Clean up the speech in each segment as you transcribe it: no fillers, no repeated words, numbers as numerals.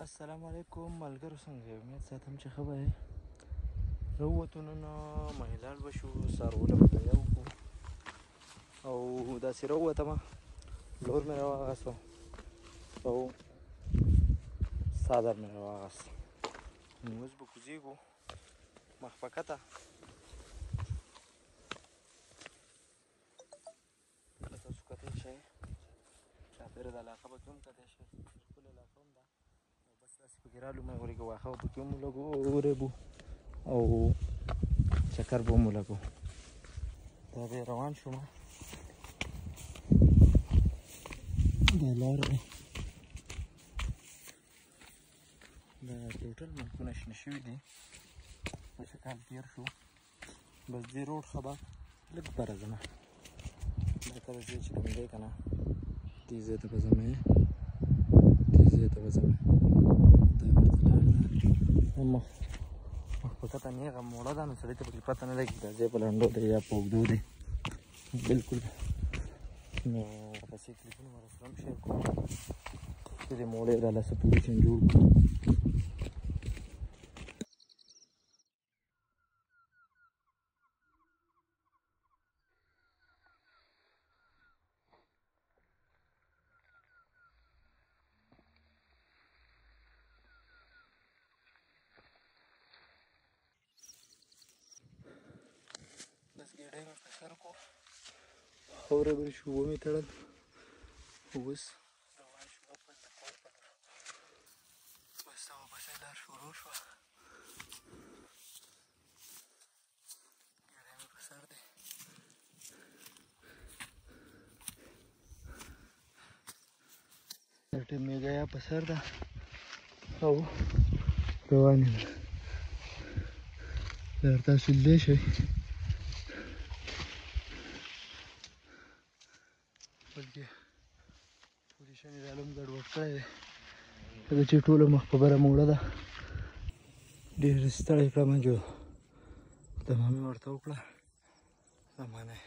السلام علیکم ملګرو، څنګه یې؟ امید ساتم چې ښه به یې. راووتو نن مهیلاړ به شو، څاروله به تیار کړو او داسې راووتمه. لور مې راواغسته او څادر مې راواغسته. نو اوس به کوزېږو مخ په کته. که تاسو کتی شئ چاپېره د علاقه پکې هم کتی شئ، ښکلې علاقه هم ده. بس داسې پکې رالو، مې ورېږه واښه به پکې هم ورېبو او چکر به هم ولګو. دا دی روان شوم. دا لار دی، دا ټوټل ملکونه شنه شوي دي. داسې کال تېر شو، بس دې روډ ښه به لږ بره ځمه. دا کله ځای چې کوم دی که نه، دې ځای ته به ځمه، دې ځای ته به ځمه. دا ورته لار ده، مخ په کته نیغه موړه ده، نو سړي ته پکې پته نه لګي دا ځای په لنډو دی یا په اوږدو دی بلکل. نو ورپسې کلیپونه به راسره هم شیر کوم چې دې موړې راله څه پوزیشن جوړ کړو. بس ګېډۍ مې په سر کړو، خاوره به شو، ومې تړل. اوس روان شو خپل د کور په لور. بس دا ورپسې لار شروع شوه. ګېډۍ مې په سر دی. دا ټیم میږیا په سر ده او روان یم. دا تاسو لیدلی شئ. بلکې پوزیشن یې رالم ګډوډ کړی دی، ځکه چې ټوله مخ په بره موړه ده. ډېر ستړی کړمه، جو دمه مې ورته وکړه. زمانه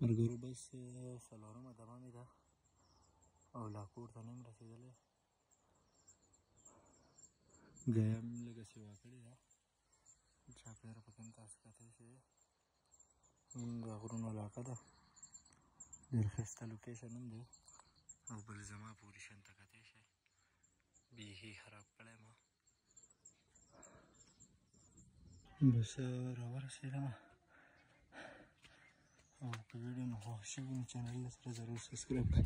ملګرو، بس څلورمه دمه مې ده او لا کور ته نه یم رسېدلی. ګیا مې لږه سیوا کړې ده، چاپېره پکې هم تاسو کتی شئ. د غرونو علاقه ده، ډېر ښایسته لوکیشن هم دی. او بل زما پوزیشن ته کتی شئ، بیخي خراب کړی ما. بس راورسېدمه او که ویډیو مو خوښ شوي نو چینل سره ضرور سبسکرایب کړئ.